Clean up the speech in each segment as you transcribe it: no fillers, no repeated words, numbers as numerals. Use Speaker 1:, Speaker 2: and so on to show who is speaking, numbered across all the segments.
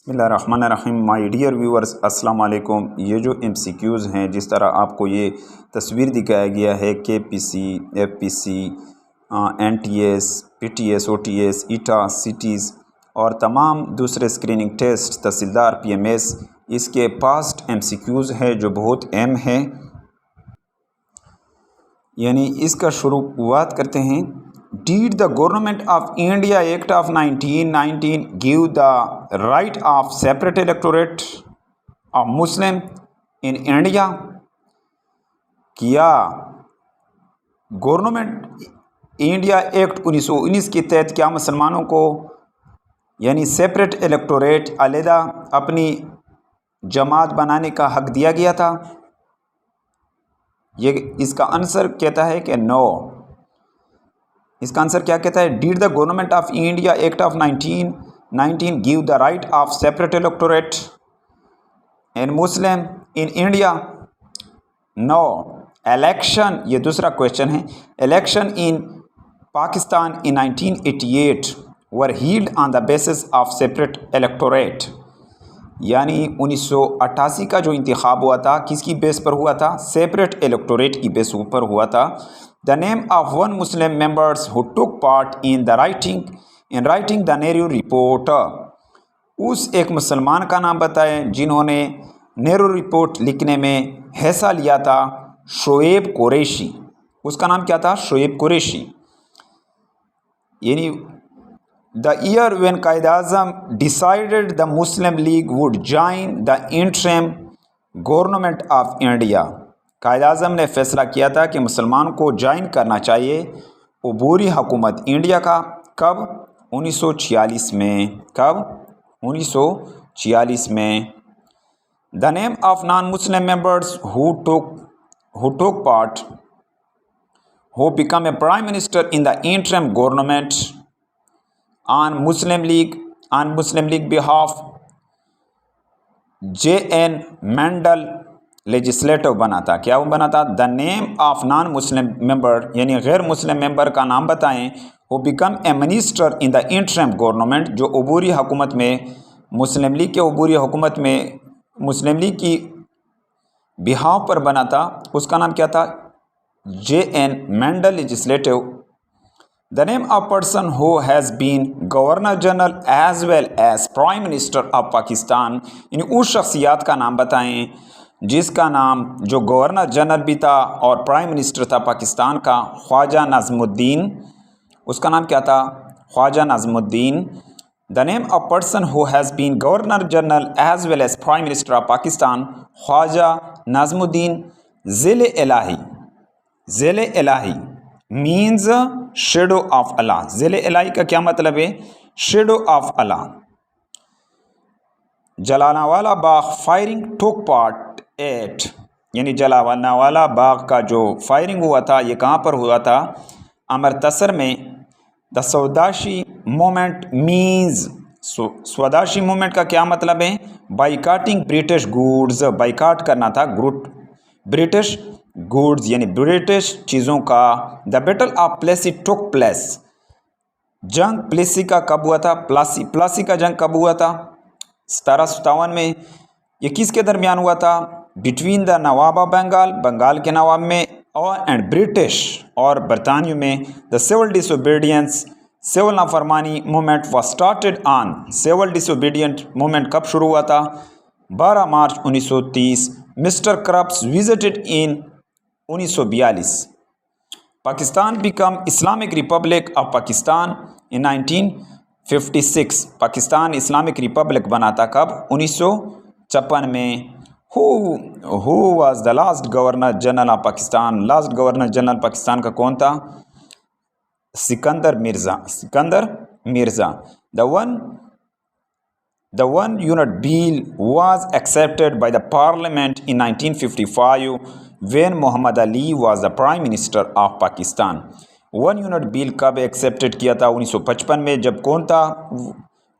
Speaker 1: बिस्मिल्लाहिर्रहमानिर्रहीम। My dear viewers, अस्सलाम वालेकुम। ये जो एमसीक्यूज़ हैं, जिस तरह आपको ये तस्वीर दिखाया गया है KPC, FPC, NTS, PTS, OTS, ETA, cities और तमाम दूसरे स्क्रीनिंग टेस्ट, तहसीलदार, पीएमएस, इसके पास्ट एमसीक्यूज़ है जो बहुत अहम है। यानी इसका शुरुआत करते हैं। Did the government of India Act of 1919 give the right of separate electorate of Muslim in India? क्या गवर्नमेंट इंडिया एक्ट 1919 के तहत क्या मुसलमानों को यानी सेपरेट इलेक्टोरेट अलहदा अपनी जमात बनाने का हक दिया गया था? ये इसका आंसर कहता है कि नो। इसका आंसर क्या कहता है? Did the government of India act of 1919 give the right of separate electorate in Muslim in India? No. Election, ये दूसरा क्वेश्चन है। Election in Pakistan in 1988 were held on the basis of separate electorate. यानी 1988 का जो इंतखाब हुआ था किसकी base पर हुआ था? सेपरेट इलेक्टोरेट की बेस पर हुआ था। The name of one Muslim members who took part in writing the Nehru report. उस एक मुसलमान का नाम बताएं जिन्होंने नेहरू रिपोर्ट लिखने में हिस्सा लिया था। शोएब कुरैशी। उसका नाम क्या था? शोएब कुरैशी। यानी the year when Quaid-e-Azam decided the Muslim league would join the interim government of India. Quaid-e-Azam ने फैसला किया था कि मुसलमान को ज्वाइन करना चाहिए अबूरी हुकूमत इंडिया का। कब? 1946 में। कब? 1946 में। The name of non Muslim members who took part who become a prime minister in the interim government on Muslim league behalf JN Mandal legislative बना था। क्या वो बना था? The name of non Muslim member यानी गैर मुस्लिम मेंबर का नाम बताएं। वो become a minister in the interim government, जो अबूरी हुकूमत में मुस्लिम लीग के अबूरी हुकूमत में मुस्लिम लीग की बिहाव पर बना था। उसका नाम क्या था? JN Mandal legislative. The name of person who has been governor general as well as prime minister of Pakistan. यानी उस शख्सियत का नाम बताएं जिसका नाम जो गवर्नर जनरल भी था और प्राइम मिनिस्टर था पाकिस्तान का, ख्वाजा नाज़मुद्दीन। उसका नाम क्या था? Khawaja Nazimuddin. The name of person who has been governor general as well as prime minister of Pakistan, Khawaja Nazimuddin. ज़िल इलाही मीन्स शेडो ऑफ अल्लाह। ज़िल इलाही का क्या मतलब है? Shadow of Allah. Jallianwala Bagh firing took part at. यानी जलियांवाला बाग का जो फायरिंग हुआ था ये कहाँ पर हुआ था? अमृतसर में। द स्वदेशी मूवमेंट मीन्स, स्वदेशी मूवमेंट का क्या मतलब है? बाइकाटिंग ब्रिटिश गुड्स। बाइकाट करना था ब्रिटिश गुड्स यानी ब्रिटिश चीज़ों का। The battle of Plassey took place. जंग प्लेसी का कब हुआ था? प्लासी का जंग कब हुआ था? 1757 में। ये किसके दरमियान हुआ था? Between the nawab of Bengal के नवाब में और एंड ब्रिटिश और बरतानियों में। द सिविल डिसोबीडियंस, सिविल नाफरमानी movement was started on. Civil disobedient movement कब शुरू हुआ था? 12 March 1930। Mister Cripps visited in 1942। Pakistan become Islamic republic of Pakistan in 1956। Pakistan Islamic republic बना था कब? 1956 में। Who was the last governor general of Pakistan? Last governor general Pakistan का कौन था? Sikandar Mirza. The one unit bill was accepted by the parliament in 1955 when Mohammad Ali was the prime minister of Pakistan. One unit bill कब accepted किया था? 1955 में। जब कौन था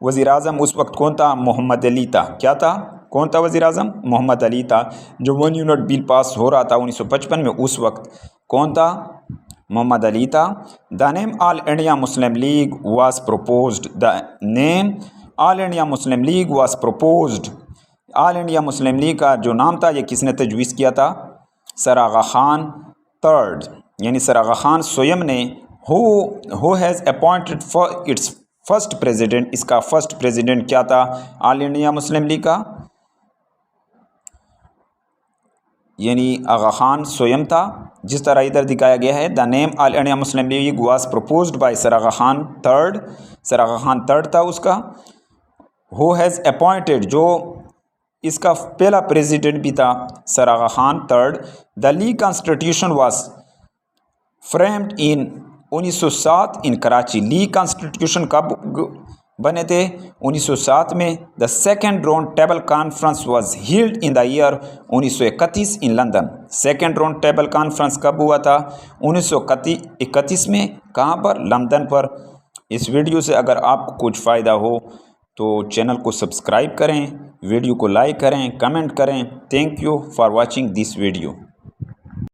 Speaker 1: वज़ीर आज़म उस वक्त? कौन था? मोहम्मद अली था। क्या था? कौन था वज़ीर आज़म? मोहम्मद अली था। जो वन यूनिट बिल पास हो रहा था 1955 में, उस वक्त कौन था? मोहम्मद अली था। The name all India Muslim League was proposed. The name all India Muslim League was proposed. All India Muslim league का जो नाम था ये किसने तजवीज़ किया था? सर आगा खान थर्ड, यानी सर आगा खान स्वयं ने। Who has appointed for its first president, इसका फर्स्ट प्रेसिडेंट क्या था ऑल इंडिया मुस्लिम लीग का? यानी आगा खान स्वयं था। जिस तरह इधर दिखाया गया है, the name all India Muslim League was proposed by sir Aga Khan third, sir Aga Khan third था उसका। हु हैज़ अपॉइंटेड, जो इसका पहला प्रेसिडेंट भी था sir Aga Khan third. The league constitution was framed in 1907 in Karachi. League constitution कब बने थे? 1907 में। The second round table conference was held in the year 1931 in London. Second round table conference कब हुआ था? 1931 में। कहाँ पर? लंदन पर। इस वीडियो से अगर आपको कुछ फ़ायदा हो तो चैनल को सब्सक्राइब करें, वीडियो को लाइक करें, कमेंट करें। Thank you for watching this video.